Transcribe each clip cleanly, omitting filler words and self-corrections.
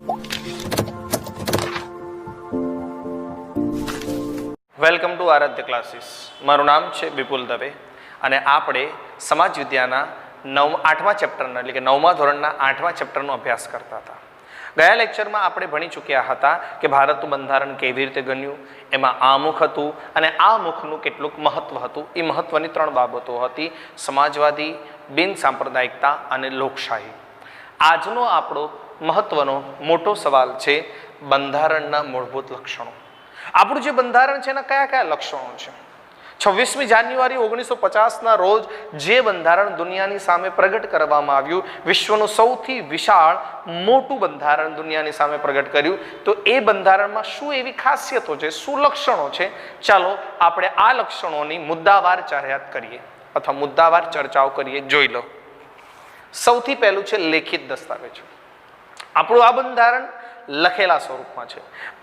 Welcome to Aaradhya classes. મારું નામ છે વિપુલ દવે અને આપણે સમાજ વિદ્યાના 8મા ચેપ્ટરના એટલે કે 9મા ધોરણના 8મા ચેપ્ટરનો અભ્યાસ કરતા હતા. ગયા લેક્ચરમાં આપણે ભણી ચૂક્યા હતા કે ભારતનું બંધારણ કેવી રીતે બન્યું, એમાં આમુખ હતું અને આ મુખનું કેટલુંક મહત્વ હતું. એ મહત્વની 3 બાબતો હતી: સમાજવાદી, બિન સાંપ્રદાયિકતા અને લોકશાહી. આજનો આપણો મહત્વનો મોટો સવાલ છે બંધારણના મૂળભૂત લક્ષણો. આપણું જે બંધારણ છે એના કયા કયા લક્ષણો છે? 26મી જાન્યુઆરી 1950ના રોજ જે બંધારણ દુનિયાની સામે પ્રગટ કરવામાં આવ્યું, વિશ્વનું સૌથી વિશાળ મોટું બંધારણ દુનિયાની સામે પ્રગટ કર્યું, તો એ બંધારણમાં શું એવી ખાસિયતો છે, શું લક્ષણો છે? ચાલો આપણે આ લક્ષણોની મુદ્દાવાર જાહેરાત કરીએ અથવા મુદ્દાવાર ચર્ચાઓ કરીએ. જોઈ લો. સૌથી પહેલું છે લેખિત દસ્તાવેજો. આપણું આ બંધારણ લખેલા સ્વરૂપમાં છે.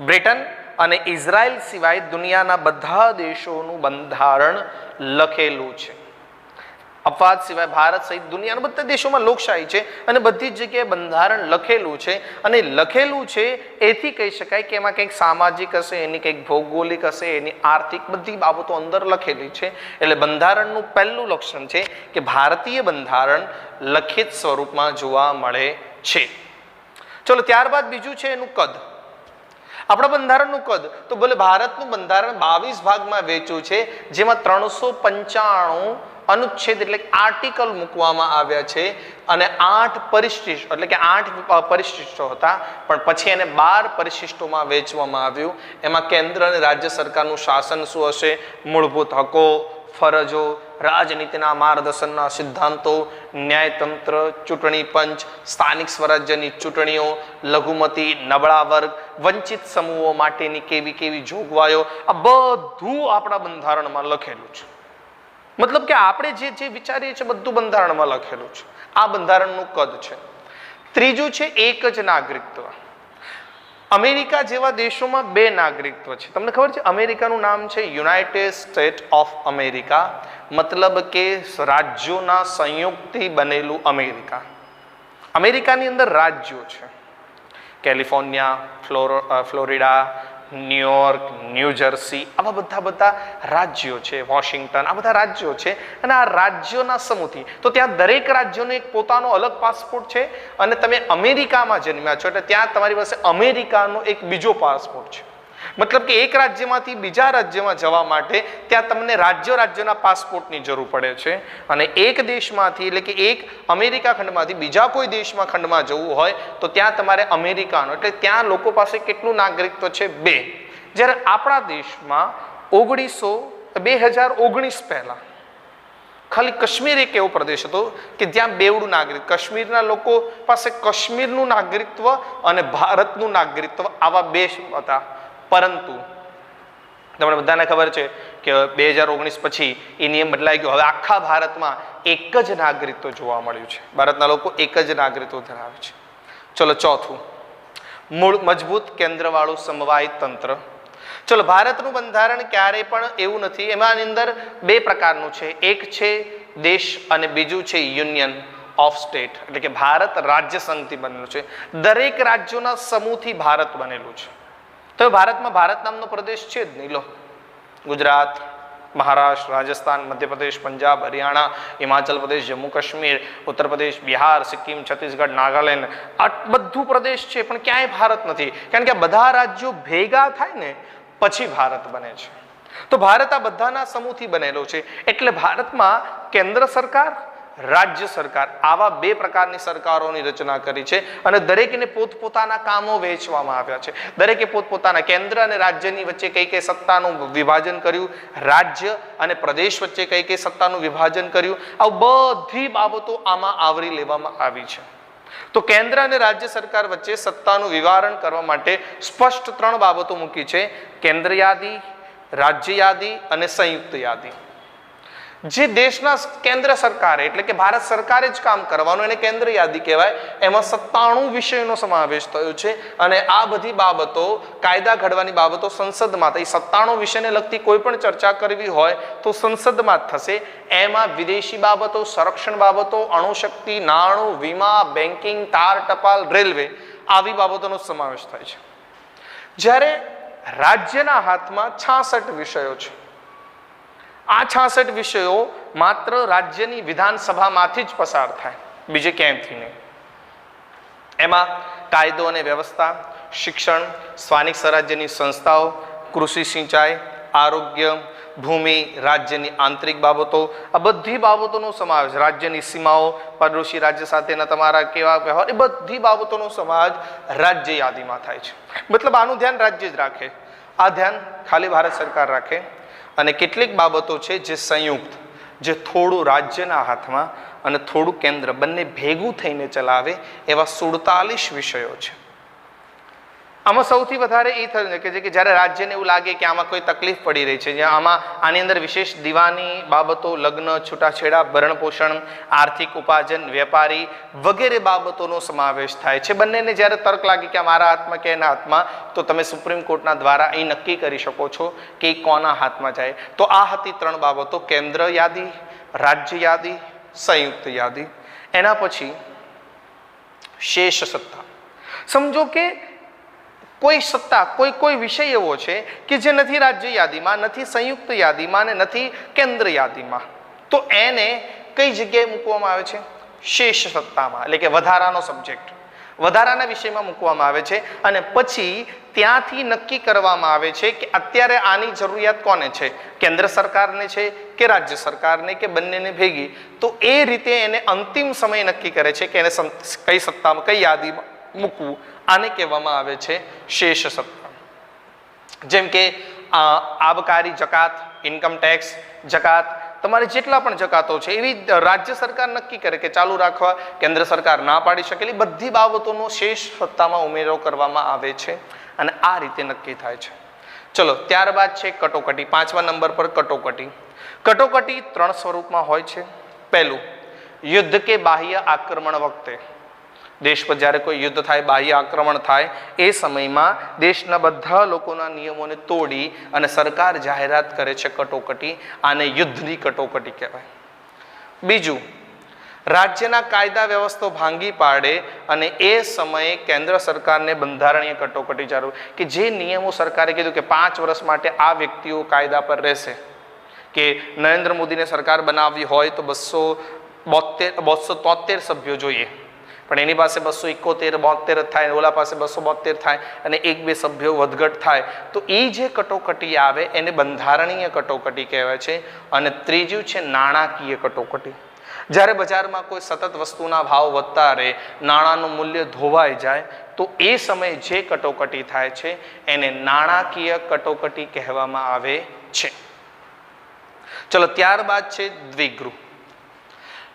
બ્રિટન અને ઇઝરાયલ સિવાય દુનિયાના બધા દેશોનું બંધારણ લખેલું છે. અપવાદ સિવાય ભારત સહિત દુનિયાના બધા દેશોમાં લોકશાહી છે અને બધી જ જગ્યાએ બંધારણ લખેલું છે. અને લખેલું છે એથી કહી શકાય કે એમાં કંઈક સામાજિક હશે, એની કંઈક ભૌગોલિક હશે, એની આર્થિક બધી બાબતો અંદર લખેલી છે. એટલે બંધારણનું પહેલું લક્ષણ છે કે ભારતીય બંધારણ લખિત સ્વરૂપમાં જોવા મળે છે. ચલો, ત્યારબાદ બીજું છે એનું કદ. આપણા બંધારણનું કદ તો બોલે ભારતનું બંધારણ 22 ભાગમાં વહેંચ્યું છે, જેમાં 395 અનુચ્છેદ એટલે આર્ટિકલ મૂકવામાં આવ્યા છે અને 8 પરિશિષ્ટ એટલે કે 8 પરિશિષ્ટો હતા, પણ પછી એને 12 પરિશિષ્ટોમાં વહેંચવામાં આવ્યું. એમાં કેન્દ્ર અને રાજ્ય સરકારનું શાસન શું હશે, મૂળભૂત હકો, ફરજો, રાજનીતિના માર્ગદર્શનના સિદ્ધાંતો, ન્યાયતંત્ર, ચૂંટણી પંચ, સ્થાનિક સ્વરાજ્યની ચૂંટણીઓ, લઘુમતી, નબળા વર્ગ, વંચિત સમૂહો માટેની કેવી કેવી જોગવાઈઓ, આ બધું આપણા બંધારણમાં લખેલું છે. મતલબ કે આપણે જે વિચારીએ છીએ બધું બંધારણમાં લખેલું છે. આ બંધારણનું કદ છે. ત્રીજું છે એક જ નાગરિકત્વ. અમેરિકા જેવા દેશોમાં 2 નાગરિકત્વ છે. તમને ખબર છે, અમેરિકાનું નામ છે યુનાઇટેડ સ્ટેટ ઓફ અમેરિકા, મતલબ કે રાજ્યોના સંયુક્તથી બનેલું અમેરિકા. અમેરિકાની અંદર રાજ્યો છે: કેલિફોર્નિયા, ફ્લોરિડા, ન્યુયોર્ક, ન્યૂજર્સી, આવા બધા રાજ્યો છે, વોશિંગ્ટન, આ બધા રાજ્યો છે. અને આ રાજ્યોના સમૂહથી તો ત્યાં દરેક રાજ્યનો એક પોતાનો અલગ પાસપોર્ટ છે. અને તમે અમેરિકામાં જન્મ્યા છો એટલે ત્યાં તમારી પાસે અમેરિકાનો એક બીજો પાસપોર્ટ છે. મતલબ કે એક રાજ્યમાંથી બીજા રાજ્યમાં જવા માટે ત્યાં તમને રાજ્યના પાસપોર્ટની જરૂર પડે છે. અને એક દેશમાંથી એટલે કે એક અમેરિકા ખંડમાંથી બીજા કોઈ દેશમાં ખંડમાં જવું હોય તો ત્યાં તમારે અમેરિકાનો એટલે ત્યાં લોકો પાસે કેટલું નાગરિકત્વ છે? 2. જ્યારે આપણા દેશમાં 2019 પહેલા ખાલી કાશ્મીર એક એવો પ્રદેશ હતો કે જ્યાં બેવડું નાગરિક, કાશ્મીરના લોકો પાસે કાશ્મીરનું નાગરિકત્વ અને ભારતનું નાગરિકત્વ આવા 2 હતા. પરંતુ તમને બધાને ખબર છે કે 2019 પછી એ નિયમ બદલાઈ ગયો. હવે આખા ભારતમાં એક જ નાગરિકત્વ જોવા મળ્યું છે. ભારતના લોકો એક જ નાગરિકત્વ ધરાવે છે. ચલો, ચોથું, મૂળ મજબૂત કેન્દ્રવાળું સમવાય તંત્ર. ચલો, ભારતનું બંધારણ ક્યારેય પણ એવું નથી, એમાંની અંદર 2 પ્રકારનું છે. એક છે દેશ અને બીજું છે યુનિયન ઓફ સ્ટેટ એટલે કે ભારત રાજ્ય સંઘથી બનેલું છે. દરેક રાજ્યોના સમૂહથી ભારત બનેલું છે. તો ભારતમાં ભારત નામનો પ્રદેશ છે જ નહીં. લો, ગુજરાત, મહારાષ્ટ્ર, રાજસ્થાન, મધ્યપ્રદેશ, પંજાબ, હરિયાણા, હિમાચલ પ્રદેશ, જમ્મુ કાશ્મીર, ઉત્તર પ્રદેશ, બિહાર, સિક્કિમ, છત્તીસગઢ, નાગાલેન્ડ, આ બધું પ્રદેશ છે, પણ ક્યાંય ભારત નથી. કારણ કે આ બધા રાજ્યો ભેગા થાય ને પછી ભારત બને છે. તો ભારત આ બધાના સમૂહથી બનેલો છે. એટલે ભારતમાં કેન્દ્ર સરકાર, રાજ્ય સરકાર આવા 2 પ્રકારની સરકારોની રચના કરી છે. અને દરેકને પોતપોતાના કામો વહેંચવામાં આવ્યા છે. દરેકે પોતપોતાના કેન્દ્ર અને રાજ્યની વચ્ચે કઈ સત્તાનું વિભાજન કર્યું, રાજ્ય અને પ્રદેશ વચ્ચે કઈ સત્તાનું વિભાજન કર્યું. આ બધી બાબતો આમાં આવરી લેવામાં આવી છે. તો કેન્દ્ર અને રાજ્ય સરકાર વચ્ચે સત્તાનું વિવારણ કરવા માટે સ્પષ્ટ 3 બાબતો મૂકી છે: કેન્દ્ર યાદી, રાજ્ય યાદી અને સંયુક્ત યાદી. જે દેશના કેન્દ્ર સરકારે એટલે કે ભારત સરકારે જ કામ કરવાનું એને કેન્દ્ર યાદી કહેવાય. એમાં 97 વિષયોનો સમાવેશ થયો છે. અને આ બધી બાબતો, કાયદા ઘડવાની બાબતો સંસદમાં થઈ. 97 વિષયને લગતી કોઈ પણ ચર્ચા કરવી હોય તો સંસદમાં જ થશે. એમાં વિદેશી બાબતો, સંરક્ષણ બાબતો, અણુશક્તિ, નાણું, વીમા, બેન્કિંગ, તાર ટપાલ, રેલવે, આવી બાબતોનો સમાવેશ થાય છે. જ્યારે રાજ્યના હાથમાં 66 વિષયો છે. આ 66 વિષયો માત્ર રાજ્યની વિધાનસભામાંથી જ પસાર થાય, બીજે ક્યાંયથી નહીં. એમાં કાયદો અને વ્યવસ્થા, શિક્ષણ, સ્થાનિક સ્વરાજ્યની સંસ્થાઓ, કૃષિ સિંચાઈ, આરોગ્ય, ભૂમિ, રાજ્યની આંતરિક બાબતો, આ બધી બાબતોનો સમાવેશ, રાજ્યની સીમાઓ, પડોશી રાજ્ય સાથેના તમારા કેવા વ્યવહાર, એ બધી બાબતોનો સમાવેશ રાજ્ય યાદીમાં થાય છે. મતલબ આનું ધ્યાન રાજ્ય જ રાખે, આ ધ્યાન ખાલી ભારત સરકાર રાખે. અને કેટલીક બાબતો છે જે સંયુક્ત, જે થોડું રાજ્યના હાથમાં અને થોડું કેન્દ્ર બંને ભેગું થઈને ચલાવે એવા 47 વિષયો છે. આમાં સૌથી વધારે એ થયું કે જ્યારે રાજ્યને એવું લાગે કે આમાં કોઈ તકલીફ પડી રહી છે, જ્યાં આની અંદર વિશેષ દીવાની બાબતો, લગ્ન, છૂટાછેડા, ભરણપોષણ, આર્થિક ઉપાર્જન, વેપારી વગેરે બાબતોનો સમાવેશ થાય છે. બંનેને જ્યારે તર્ક લાગે કે મારા હાથમાં કે એના હાથમાં, તો તમે સુપ્રીમ કોર્ટના દ્વારા એ નક્કી કરી શકો છો કે કોના હાથમાં જાય. તો આ હતી 3 બાબતો: કેન્દ્ર યાદી, રાજ્ય યાદી, સંયુક્ત યાદી. એના પછી શેષ સત્તા. સમજો કે કોઈ સત્તા, કોઈ વિષય એવો છે કે જે નથી રાજ્ય યાદીમાં, નથી સંયુક્ત યાદીમાં અને નથી કેન્દ્ર યાદીમાં, તો એને કઈ જગ્યાએ મૂકવામાં આવે છે? શેષ સત્તામાં, એટલે કે વધારાનો સબ્જેક્ટ, વધારાના વિષયમાં મૂકવામાં આવે છે. અને પછી ત્યાંથી નક્કી કરવામાં આવે છે કે અત્યારે આની જરૂરિયાત કોને છે, કેન્દ્ર સરકારને છે કે રાજ્ય સરકારને કે બંનેને ભેગી. તો એ રીતે એને અંતિમ સમય નક્કી કરે છે કે એને કઈ સત્તામાં, કઈ યાદીમાં મૂકવું. આને કહેવામાં આવે છે શેષ સત્તા. જેમ કે આબકારી જકાત, ઇન્કમ ટેક્સ, જકાત, તમારે જેટલા પણ જકાતો છે એવી રાજ્ય સરકાર નક્કી કરે કે ચાલુ રાખવા, કેન્દ્ર સરકાર ના પાડી શકેલી બધી બાબતોનો શેષ સત્તામાં ઉમેરો કરવામાં આવે છે. અને આ રીતે નક્કી થાય છે. ચલો, ત્યારબાદ છે કટોકટી. 5મા નંબર પર કટોકટી. કટોકટી 3 સ્વરૂપમાં હોય છે. પહેલું, યુદ્ધ કે બાહ્ય આક્રમણ વખતે, દેશ પર જ્યારે કોઈ યુદ્ધ થાય, બાહ્ય આક્રમણ થાય, એ સમયમાં દેશના બધા લોકોના નિયમોને તોડી અને સરકાર જાહેરાત કરે છે કટોકટી. આને યુદ્ધની કટોકટી કહેવાય. બીજું, રાજ્યના કાયદા વ્યવસ્થા ભાંગી પાડે અને એ સમયે કેન્દ્ર સરકારને બંધારણીય કટોકટી ચાલુ, કે જે નિયમો સરકારે કીધું કે 5 વર્ષ માટે આ વ્યક્તિઓ કાયદા પર રહેશે, કે નરેન્દ્ર મોદીને સરકાર બનાવવી હોય તો 273 સભ્યો જોઈએ, પણ એની પાસે 271-72 થાય, ઓલા પાસે 272 થાય અને 1-2 સભ્યો વધઘટ થાય. તો એ જે કટોકટી આવે એને બંધારણીય કટોકટી કહેવાય છે. અને ત્રીજું છે નાણાકીય કટોકટી. જ્યારે બજારમાં કોઈ સતત વસ્તુના ભાવ વધતા રહે, નાણાંનું મૂલ્ય ધોવાઈ જાય, તો એ સમયે જે કટોકટી થાય છે એને નાણાકીય કટોકટી કહેવામાં આવે છે. ચલો, ત્યારબાદ છે દ્વિગૃહ.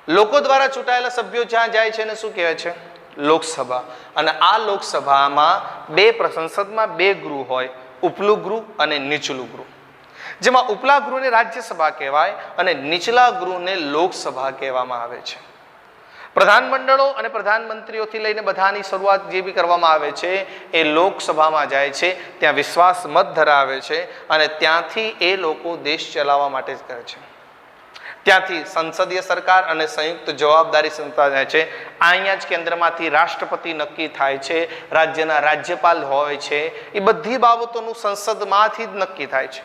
લોકો દ્વારા ચૂંટાયેલા સભ્યો જ્યાં જાય છે એને શું કહેવાય છે? લોકસભા. અને આ લોકસભામાં સંસદમાં 2 ગૃહ હોય, ઉપલું ગૃહ અને નીચલું ગૃહ. જેમાં ઉપલા ગૃહને રાજ્યસભા કહેવાય અને નીચલા ગૃહને લોકસભા કહેવામાં આવે છે. પ્રધાનમંડળો અને પ્રધાનમંત્રીઓથી લઈને બધાની શરૂઆત જે બી કરવામાં આવે છે એ લોકસભામાં જાય છે, ત્યાં વિશ્વાસ મત ધરાવે છે અને ત્યાંથી એ લોકો દેશ ચલાવવા માટે જ કરે છે. ત્યાંથી સંસદીય સરકાર અને સંયુક્ત જવાબદારી સંસ્થા જાય છે. અહીંયા જ કેન્દ્રમાંથી રાષ્ટ્રપતિ નક્કી થાય છે, રાજ્યના રાજ્યપાલ હોય છે, એ બધી બાબતોનું સંસદમાંથી જ નક્કી થાય છે.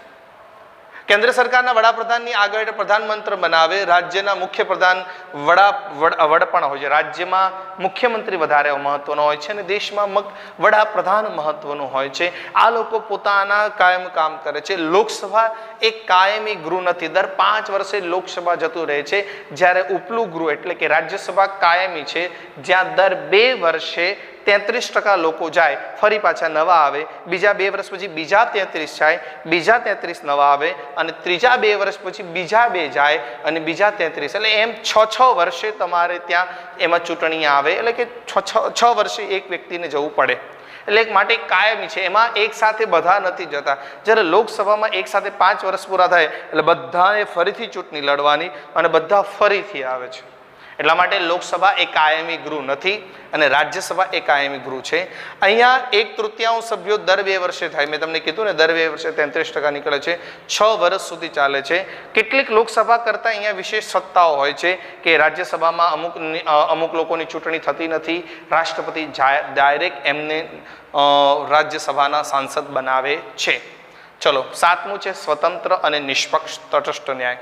કેન્દ્ર સરકારના વડાપ્રધાનની આગળ પ્રધાનમંત્રી બનાવે, રાજ્યના મુખ્યપ્રધાન વડાપણ હોય છે. રાજ્યમાં મુખ્યમંત્રી વધારે મહત્વનો હોય છે અને દેશમાં વડાપ્રધાન મહત્વનું હોય છે. આ લોકો પોતાના કાયમ કામ કરે છે. લોકસભા એક કાયમી ગૃહ નથી, દર 5 વર્ષે લોકસભા જતું રહે છે. જ્યારે ઉપલું ગૃહ એટલે કે રાજ્યસભા કાયમી છે, જ્યાં દર 2 વર્ષે 33% લોકો જાય, ફરી પાછા નવા આવે, બીજા 2 વર્ષ પછી બીજા 33 જાય, બીજા 33 નવા આવે અને ત્રીજા 2 વર્ષ પછી બીજા 2 જાય અને બીજા 33. એટલે એમ 6 વર્ષે તમારે ત્યાં એમાં ચૂંટણી આવે, એટલે કે 6 વર્ષે એક વ્યક્તિને જવું પડે. એટલે એક માટે કાયમી છે, એમાં એક સાથે બધા નથી જતા. જ્યારે લોકસભામાં એક સાથે 5 વર્ષ પૂરા થાય એટલે બધાએ ફરીથી ચૂંટણી લડવાની અને બધા ફરીથી આવે છે. એટલા માટે લોકસભા એ કાયમી ગૃહ નથી અને રાજ્યસભા એ કાયમી ગૃહ છે. અહીંયા 1/3 સભ્યો દર 2 વર્ષે થાય. મેં તમને કીધું ને, દર 2 વર્ષે 33% નીકળે છે, 6 વર્ષ સુધી ચાલે છે. કેટલીક લોકસભા કરતાં અહીંયા વિશેષ સત્તાઓ હોય છે કે રાજ્યસભામાં અમુક લોકોની ચૂંટણી થતી નથી. રાષ્ટ્રપતિ ડાયરેક્ટ એમને રાજ્યસભાના સાંસદ બનાવે છે. ચલો, 7મું છે સ્વતંત્ર અને નિષ્પક્ષ તટસ્થ ન્યાય.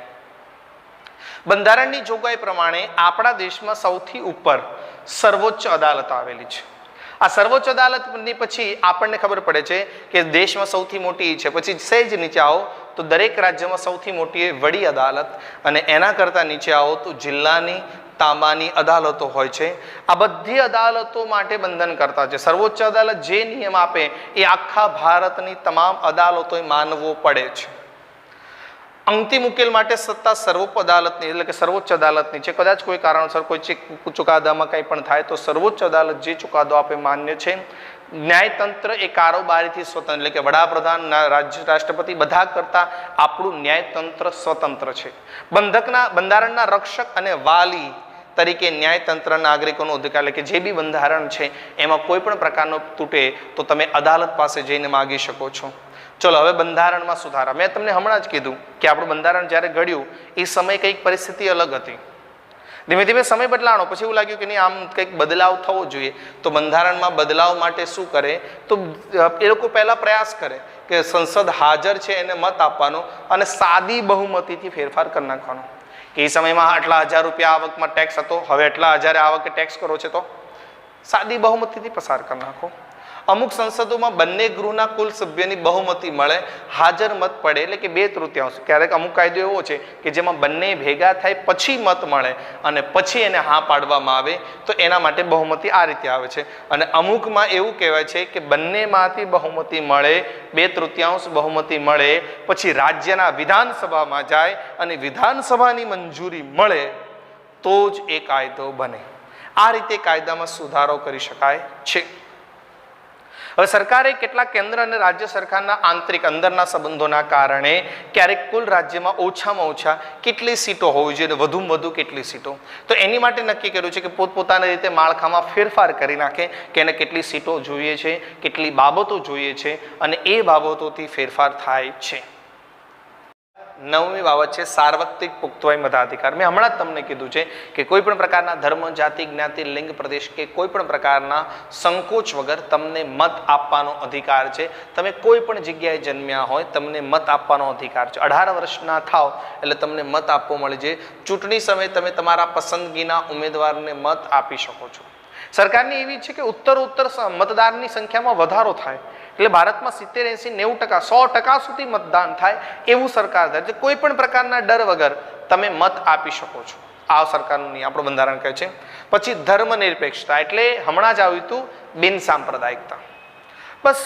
બંધારણની જોગવાઈ પ્રમાણે આપણા દેશમાં સૌથી ઉપર સર્વોચ્ચ અદાલત આવેલી છે. આ સર્વોચ્ચ અદાલતની પછી આપણને ખબર પડે છે કે દેશમાં સૌથી મોટી છે. પછી સહેજ નીચે આવો તો દરેક રાજ્યમાં સૌથી મોટી વડી અદાલત, અને એના કરતાં નીચે આવો તો જિલ્લાની તાબાની અદાલતો હોય છે. આ બધી અદાલતો માટે બંધન કરતા છે. સર્વોચ્ચ અદાલત જે નિયમ આપે એ આખા ભારતની તમામ અદાલતોએ માનવો પડે છે. અંતિમ ઉકેલ માટે સત્તા સર્વોચ્ચ અદાલતની એટલે કે સર્વોચ્ચ અદાલતની છે. કદાચ કોઈ કારણસર કોઈ ચુકાદામાં કંઈ પણ થાય તો સર્વોચ્ચ અદાલત જે ચુકાદો આપે માન્ય છે. ન્યાયતંત્ર એ કારોબારીથી સ્વતંત્ર એટલે કે વડાપ્રધાન, રાષ્ટ્રપતિ બધા કરતાં આપણું ન્યાયતંત્ર સ્વતંત્ર છે. બંધારણના રક્ષક અને વાલી તરીકે ન્યાયતંત્ર નાગરિકોનો અધિકાર એટલે કે જે બી બંધારણ છે એમાં કોઈ પણ પ્રકારનો તૂટે તો તમે અદાલત પાસે જઈને માગી શકો છો. ચલો, હવે બંધારણમાં સુધારા. મેં તમને હમણાં જ કીધું કે આપણું બંધારણ જ્યારે ઘડ્યું એ સમય કંઈક પરિસ્થિતિ અલગ હતી. ધીમે ધીમે સમય બદલાણો પછી એવું લાગ્યું કે નહીં, આમ કંઈક બદલાવ થવો જોઈએ. તો બંધારણમાં બદલાવ માટે શું કરે તો એ લોકો પહેલાં પ્રયાસ કરે કે સંસદ હાજર છે એને મત આપવાનો અને સાદી બહુમતીથી ફેરફાર કરી નાખવાનો. કે એ સમયમાં આટલા 1000 રૂપિયા આવકમાં ટેક્સ હતો, હવે એટલા 1000 આવકે ટેક્સ કરો છે તો સાદી બહુમતીથી પસાર કરી નાખો. અમુક સંસદોમાં બંને ગૃહના કુલ સભ્યની બહુમતી મળે, હાજર મત પડે એટલે કે 2/3. ક્યારેક અમુક કાયદો એવો છે કે જેમાં બંને ભેગા થાય પછી મત મળે અને પછી એને હા પાડવામાં આવે, તો એના માટે બહુમતી આ રીતે આવે છે. અને અમુકમાં એવું કહેવાય છે કે બંનેમાંથી બહુમતી મળે, 2/3 બહુમતી મળે, પછી રાજ્યના વિધાનસભામાં જાય અને વિધાનસભાની મંજૂરી મળે તો જ એ કાયદો બને. આ રીતે કાયદામાં સુધારો કરી શકાય છે. હવે સરકારે કેટલાક કેન્દ્ર અને રાજ્ય સરકારના આંતરિક અંદરના સંબંધોના કારણે ક્યારેક કુલ રાજ્યમાં ઓછામાં ઓછા કેટલી સીટો હોવી જોઈએ અને વધુમાં વધુ કેટલી સીટો, તો એની માટે નક્કી કર્યું છે કે પોતપોતાની રીતે માળખામાં ફેરફાર કરી નાખે કે એને કેટલી સીટો જોઈએ છે, કેટલી બાબતો જોઈએ છે અને એ બાબતોથી ફેરફાર થાય છે. 9મી બાબત છે સાર્વત્રિક પુખ્તવય મતાધિકાર. મેં હમણાં જ તમને કીધું છે કે કોઈ પણ પ્રકારના ધર્મ, જાતિ, જ્ઞાતિ, લિંગ, પ્રદેશ કે કોઈ પણ પ્રકારના સંકોચ વગર તમને મત આપવાનો અધિકાર છે. તમે કોઈ પણ જગ્યાએ જન્મ્યા હોય તમને મત આપવાનો અધિકાર છે. 18 વર્ષના થાવ એટલે તમને મત આપવો મળે છે. ચૂંટણી સમયે તમે તમારા પસંદગીના ઉમેદવારને મત આપી શકો છો. સરકારની એવી છે કે ઉત્તરોત્તર મતદારની સંખ્યામાં વધારો થાય એટલે ભારતમાં 70, 80, 90%, 100% સુધી મતદાન થાય એવું સરકાર ધારે છે. કોઈ પણ પ્રકારના ડર વગર તમે મત આપી શકો છો. આ સરકારનું નહીં, આપણું બંધારણ કહે છે. પછી ધર્મનિરપેક્ષતા એટલે હમણાં જ આવ્યું હતું બિન સાંપ્રદાયિકતા. બસ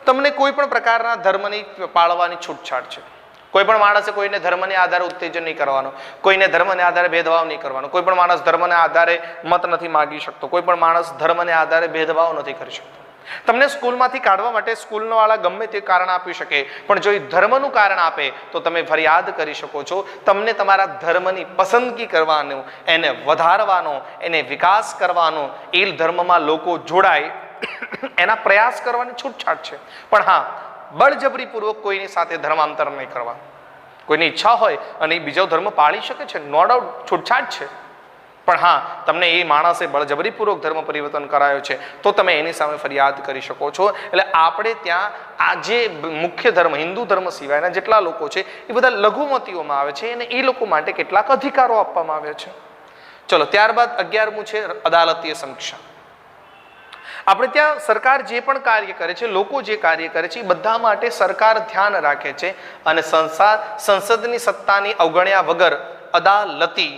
તમને કોઈ પણ પ્રકારના ધર્મની પાળવાની છૂટછાટ છે. કોઈ પણ માણસે કોઈને ધર્મને આધારે ઉત્તેજન નહીં કરવાનો, કોઈને ધર્મને આધારે ભેદભાવ નહીં કરવાનો, કોઈ પણ માણસ ધર્મને આધારે મત નથી માગી શકતો, કોઈ પણ માણસ ધર્મને આધારે ભેદભાવ નથી કરી શકતો. તમને સ્કૂલમાંથી કાઢવા માટે સ્કૂલવાળા ગમે તે કારણ આપી શકે, પણ જો એ ધર્મનું કારણ આપે તો તમે ફરિયાદ કરી શકો છો. તમને તમારા ધર્મની પસંદગી કરવાનું, એને વધારવાનો, એને વિકાસ કરવાનો, એ ધર્મમાં લોકો જોડાય એના પ્રયાસ કરવાની છૂટછાટ છે. પણ હા, બળજબરીપૂર્વક કોઈની સાથે ધર્માંતર નહીં કરવા. કોઈની ઈચ્છા હોય અને એ બીજો ધર્મ પાળી શકે છે, નો ડાઉટ છૂટછાટ છે. પણ હા, તમને એ માણસે બળજબરીપૂર્વક ધર્મ પરિવર્તન કરાયો છે તો તમે એની સામે ફરિયાદ કરી શકો છો. એટલે આપણે ત્યાં આ જે મુખ્ય ધર્મ, હિન્દુ ધર્મ સિવાયના જેટલા લોકો છે એ બધા લઘુમતીઓમાં આવે છે અને એ લોકો માટે કેટલાક અધિકારો આપવામાં આવ્યા છે. ચલો, ત્યારબાદ 11મું છે અદાલતીય સમીક્ષા. આપણે ત્યાં સરકાર જે પણ કાર્ય કરે છે, લોકો જે કાર્ય કરે છે એ બધા માટે સરકાર ધ્યાન રાખે છે અને સંસદની સત્તાની અવગણ્યા વગર અદાલતી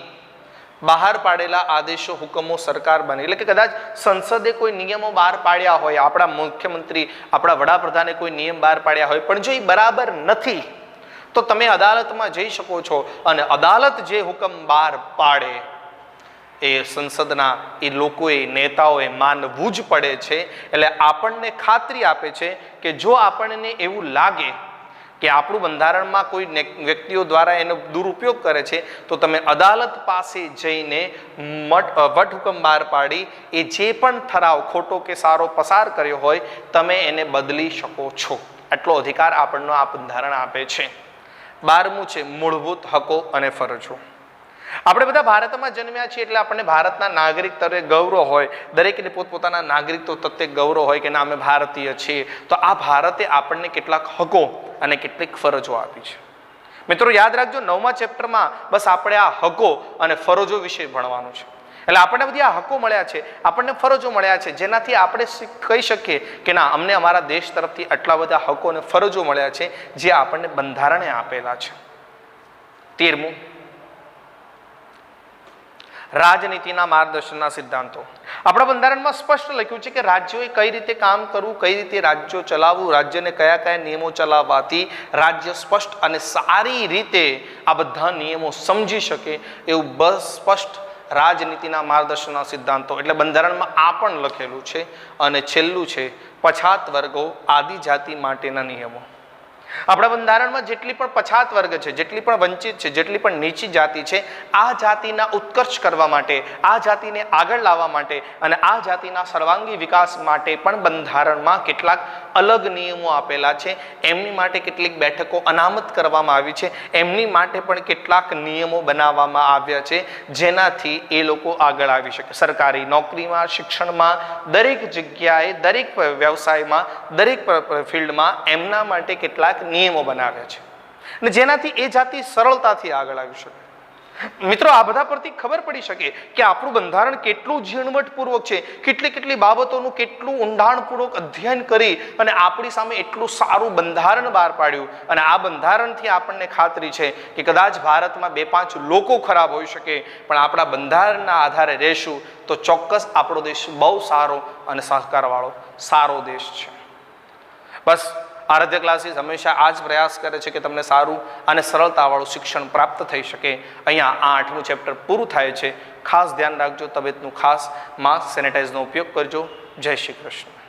બહાર પાડેલા આદેશો, હુકમો સરકાર બને. એટલે કે કદાચ સંસદે કોઈ નિયમો બહાર પાડ્યા હોય, આપણા મુખ્યમંત્રી, આપણા વડાપ્રધાને કોઈ નિયમ બહાર પાડ્યા હોય, પણ જો એ બરાબર નથી તો તમે અદાલતમાં જઈ શકો છો અને અદાલત જે હુકમ બહાર પાડે એ સંસદના એ લોકોએ, નેતાઓએ માનવું જ પડે છે. એટલે આપણને ખાતરી આપે છે કે જો આપણને એવું લાગે કે આપણું બંધારણમાં કોઈ વ્યક્તિઓ દ્વારા એનો દુરુપયોગ કરે છે તો તમે અદાલત પાસે જઈને વટહુકમ બહાર પાડી એ જે પણ ઠરાવ ખોટો કે સારો પસાર કર્યો હોય તમે એને બદલી શકો છો. આટલો અધિકાર આપણને આ બંધારણ આપે છે. 12મું છે મૂળભૂત હકો અને ફરજો. આપણે બધા ભારતમાં જન્મ્યા છીએ એટલે આપણને ભારતના નાગરિક તરીકે ગૌરવ હોય, દરેકને પોતપોતાના નાગરિકત્વ તત્વે ગૌરવ હોય કે ના અમે ભારતીય છીએ. તો આ ભારતે આપણને કેટલાક હકો અને કેટલીક ફરજો આપી છે. મિત્રો યાદ રાખજો, 9મા ચેપ્ટરમાં બસ આપણે આ હકો અને ફરજો વિશે ભણવાનું છે. એટલે આપણને બધી આ હકો મળ્યા છે, આપણને ફરજો મળ્યા છે, જેનાથી આપણે કહી શકીએ કે ના અમને અમારા દેશ તરફથી આટલા બધા હકો અને ફરજો મળ્યા છે જે આપણને બંધારણે આપેલા છે. 13મું રાજનીતિના માર્ગદર્શનના સિદ્ધાંતો. આપણા બંધારણમાં સ્પષ્ટ લખ્યું છે કે રાજ્યોએ કઈ રીતે કામ કરવું, કઈ રીતે રાજ્યો ચલાવવું, રાજ્યને કયા કયા નિયમો ચલાવવાથી રાજ્ય સ્પષ્ટ અને સારી રીતે આ બધા નિયમો સમજી શકે એવું બસ સ્પષ્ટ રાજનીતિના માર્ગદર્શનના સિદ્ધાંતો. એટલે બંધારણમાં આ પણ લખેલું છે. અને છેલ્લું છે પછાત વર્ગો આદિજાતિ માટેના નિયમો. આપણા બંધારણમાં જેટલી પણ પછાત વર્ગ છે, જેટલી પણ વંચિત છે, જેટલી પણ નીચી જાતિ છે, આ જાતિના ઉત્કર્ષ કરવા માટે, આ જાતિને આગળ લાવવા માટે અને આ જાતિના સર્વાંગી વિકાસ માટે પણ બંધારણમાં કેટલાક અલગ નિયમો આપેલા છે. એમની માટે કેટલીક બેઠકો અનામત કરવામાં આવી છે, એમની માટે પણ કેટલાક નિયમો બનાવવામાં આવ્યા છે જેનાથી એ લોકો આગળ આવી શકે. સરકારી નોકરીમાં, શિક્ષણમાં, દરેક જગ્યાએ, દરેક વ્યવસાયમાં, દરેક ફિલ્ડમાં એમના માટે કેટલાક નિયમો બનાવ્યા છે અને જેનાથી એ જાતિ સરળતાથી આગળ આવી શકે. મિત્રો આ બધા પરથી ખબર પડી શકે કે આપણું બંધારણ કેટલું ઝીણવટપૂર્વક છે, કેટલી બાબતોનું કેટલું ઊંડાણપૂર્વક અધ્યયન કરી અને આપણી સામે એટલું સારું બંધારણ બહાર પાડ્યું. અને આ બંધારણથી આપણને ખાતરી છે કે કદાચ ભારતમાં 2-5 લોકો ખરાબ હોઈ શકે પણ આપણા બંધારણના આધારે રહેશું તો ચોક્કસ આપણો દેશ બહુ સારો અને સહકારવાળો સારો દેશ છે. બસ આરાધ્ય ક્લાસીસ હંમેશા આ જ પ્રયાસ કરે છે કે તમને સારું અને સરળતાવાળું શિક્ષણ પ્રાપ્ત થઈ શકે. અહીંયા આ 8મું ચેપ્ટર પૂરું થાય છે. ખાસ ધ્યાન રાખજો, તબિયતનું ખાસ માસ્ક સેનેટાઈઝનો ઉપયોગ કરજો. જય શ્રી કૃષ્ણ.